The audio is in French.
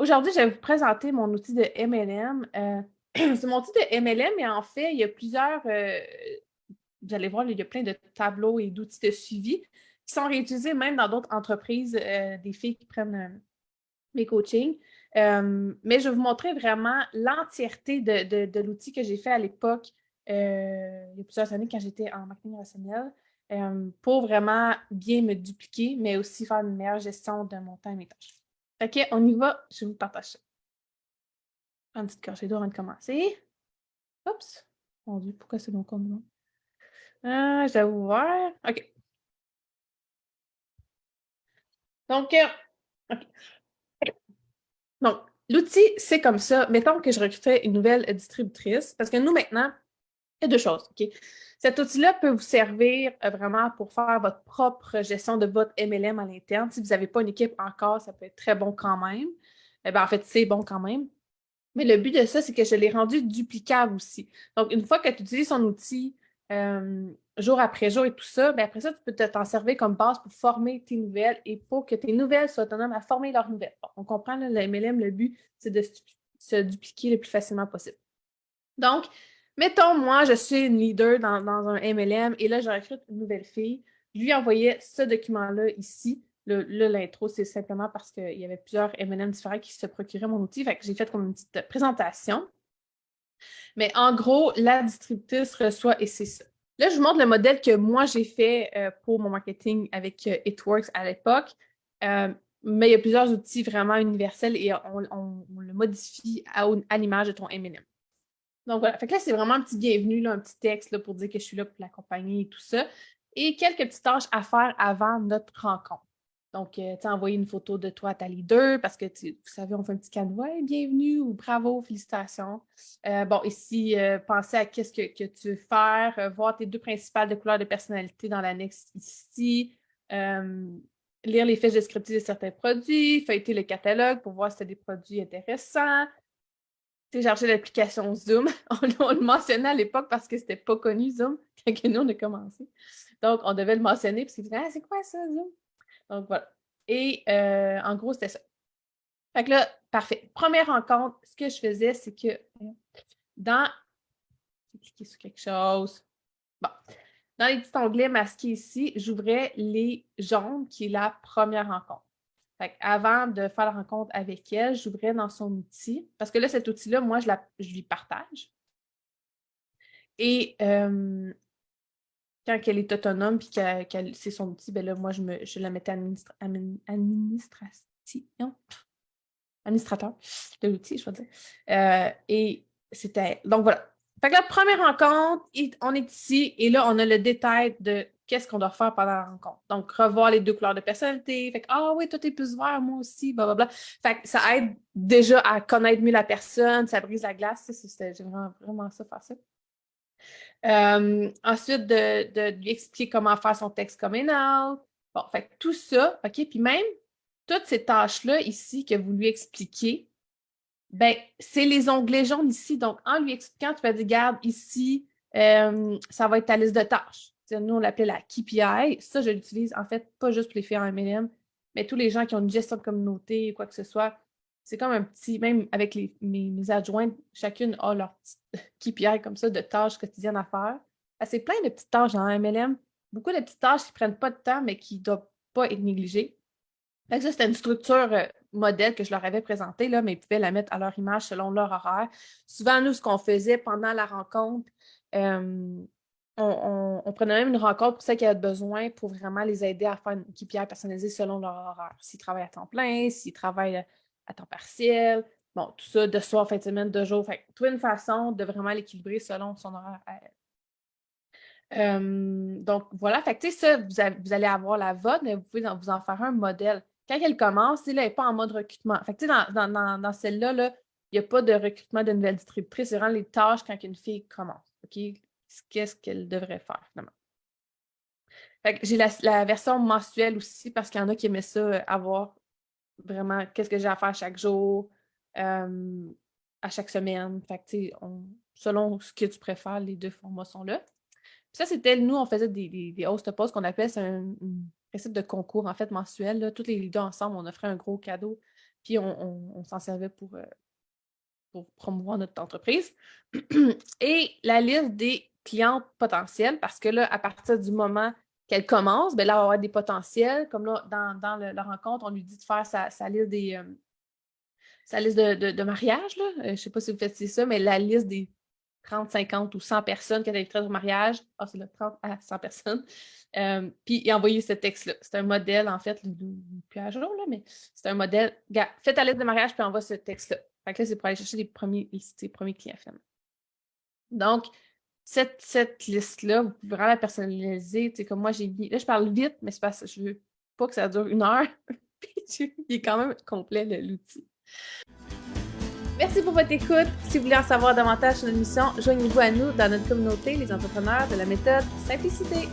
Aujourd'hui, je vais vous présenter mon outil de MLM. C'est mon outil de MLM, mais en fait, il y a plusieurs, vous allez voir, il y a plein de tableaux et d'outils de suivi qui sont réutilisés même dans d'autres entreprises, des filles qui prennent mes coachings. Mais je vais vous montrer vraiment l'entièreté de l'outil que j'ai fait à l'époque, il y a plusieurs années quand j'étais en marketing relationnel, pour vraiment bien me dupliquer, mais aussi faire une meilleure gestion de mon temps et mes tâches. OK, on y va, je vous partage ça. Une petite gorgée d'eau avant de commencer. Oups! Mon Dieu, pourquoi c'est mon compte? Je dois vous voir. OK. Donc, OK. Donc, l'outil, c'est comme ça. Mettons que je recrutais une nouvelle distributrice, parce que nous, maintenant, il y a deux choses. OK? Cet outil-là peut vous servir vraiment pour faire votre propre gestion de votre MLM à l'interne. Si vous n'avez pas une équipe encore, ça peut être très bon quand même. En fait, c'est bon quand même. Mais le but de ça, c'est que je l'ai rendu duplicable aussi. Donc, une fois que tu utilises son outil jour après jour et tout ça, bien après ça, tu peux t'en servir comme base pour former tes nouvelles et pour que tes nouvelles soient autonomes à former leurs nouvelles. Bon, on comprend, là, le MLM, le but, c'est de se dupliquer le plus facilement possible. Donc, mettons, moi, je suis une leader dans un MLM et là, je recrute une nouvelle fille. Je lui envoyais ce document-là ici. Là, l'intro, c'est simplement parce qu'il y avait plusieurs MLM différents qui se procuraient mon outil. Fait que j'ai fait comme une petite présentation. Mais en gros, la distributrice reçoit et c'est ça. Là, je vous montre le modèle que moi, j'ai fait pour mon marketing avec It Works à l'époque. Mais il y a plusieurs outils vraiment universels et on le modifie à l'image de ton MLM. Donc voilà, fait que là, c'est vraiment un petit bienvenue, là, un petit texte là, pour dire que je suis là pour l'accompagner et tout ça. Et quelques petites tâches à faire avant notre rencontre. Donc, tu sais, envoyer une photo de toi à ta leader parce que, vous savez, on fait un petit canevas, hey, bienvenue ou bravo, félicitations. Bon, ici, pensez à qu'est-ce que tu veux faire, voir tes deux principales de couleurs de personnalité dans l'annexe ici, euh, lire les fiches descriptives de certains produits, feuilleter le catalogue pour voir si tu as des produits intéressants, télécharger l'application Zoom. On le mentionnait à l'époque parce que c'était pas connu, Zoom, quand nous, on a commencé. Donc, on devait le mentionner parce qu'ils disaient, ah, c'est quoi ça, Zoom? Donc, voilà. Et en gros, c'était ça. Fait que là, parfait. Première rencontre, ce que je faisais, c'est que dans. J'ai cliqué sur quelque chose. Bon. Dans les petits onglets masqués ici, j'ouvrais les jaunes, qui est la première rencontre. Fait avant de faire la rencontre avec elle, j'ouvrais dans son outil. Parce que là, cet outil-là, moi, je lui partage. Et quand elle est autonome puis c'est son outil, ben là, moi, je la mettais administrateur de l'outil, je veux dire. Et c'était. Donc voilà. Fait que la première rencontre, on est ici et là, on a le détail de qu'est-ce qu'on doit faire pendant la rencontre. Donc, revoir les deux couleurs de personnalité. Fait que, ah oui, toi, t'es plus vert, moi aussi, blablabla. Fait que ça aide déjà à connaître mieux la personne, ça brise la glace. J'ai vraiment ça, faire ça. Ensuite, de lui expliquer comment faire son texte coming out. Bon, fait que tout ça, OK, puis même toutes ces tâches-là ici que vous lui expliquez, ben, c'est les onglets jaunes ici. Donc, en lui expliquant, tu vas dire, regarde, ici, ça va être ta liste de tâches. Nous, on l'appelait la KPI. Ça, je l'utilise, en fait, pas juste pour les filles en MLM, mais tous les gens qui ont une gestion de communauté ou quoi que ce soit. C'est comme un petit, même avec mes adjointes, chacune a leur petite KPI comme ça de tâches quotidiennes à faire. C'est plein de petites tâches dans MLM. Beaucoup de petites tâches qui ne prennent pas de temps, mais qui ne doivent pas être négligées. Fait que ça, c'était une structure modèle que je leur avais présentée, là, mais ils pouvaient la mettre à leur image selon leur horaire. Souvent, nous, ce qu'on faisait pendant la rencontre, on prenait même une rencontre pour ceux qui avaient besoin pour vraiment les aider à faire une KPI personnalisée selon leur horaire. S'ils travaillent à temps plein, s'ils travaillent à temps partiel, bon, tout ça, de soir, fin de semaine, de jour. Fait que trouver une façon de vraiment l'équilibrer selon son horaire à elle. Donc, voilà. Fait que, tu sais, ça, vous allez avoir la vôtre, mais vous pouvez vous en faire un modèle. Quand elle commence, là, elle n'est pas en mode recrutement. Fait que, tu sais, dans celle-là, là, il n'y a pas de recrutement de nouvelle distributrice. C'est vraiment les tâches quand une fille commence. OK? Qu'est-ce qu'elle devrait faire, finalement. Fait que j'ai la version mensuelle aussi parce qu'il y en a qui aimaient ça, avoir vraiment qu'est-ce que j'ai à faire chaque jour, à chaque semaine. Fait que, tu sais, selon ce que tu préfères, les deux formats sont là. Puis ça, c'était, nous, on faisait des host posts qu'on appelle, c'est un principe de concours, en fait, mensuel. Là. Toutes les leaders ensemble, on offrait un gros cadeau Puis on s'en servait pour promouvoir notre entreprise. Et la liste des clientes potentielles, parce que là, à partir du moment qu'elle commence, ben là, on va avoir des potentiels. Comme là, dans la rencontre, on lui dit de faire sa liste sa liste de mariage. Là. Je ne sais pas si vous faites ça, mais la liste des 30, 50 ou 100 personnes qu'elle inviterait au mariage. Ah, c'est là, 30 à 100 personnes. Puis il a envoyé ce texte-là. C'est un modèle, en fait, plus à jour, là, mais c'est un modèle. Gars, fais ta liste de mariage, puis envoie ce texte-là. Fait que là, c'est pour aller chercher les premiers clients, finalement. Donc, cette liste-là, vous pouvez vraiment la personnaliser. Tu sais, comme moi, j'ai mis. Là, je parle vite, mais c'est parce que je veux pas que ça dure 1 heure. Puis il est quand même complet, l'outil. Merci pour votre écoute. Si vous voulez en savoir davantage sur notre mission, joignez-vous à nous dans notre communauté, les entrepreneurs de la méthode Simplicité.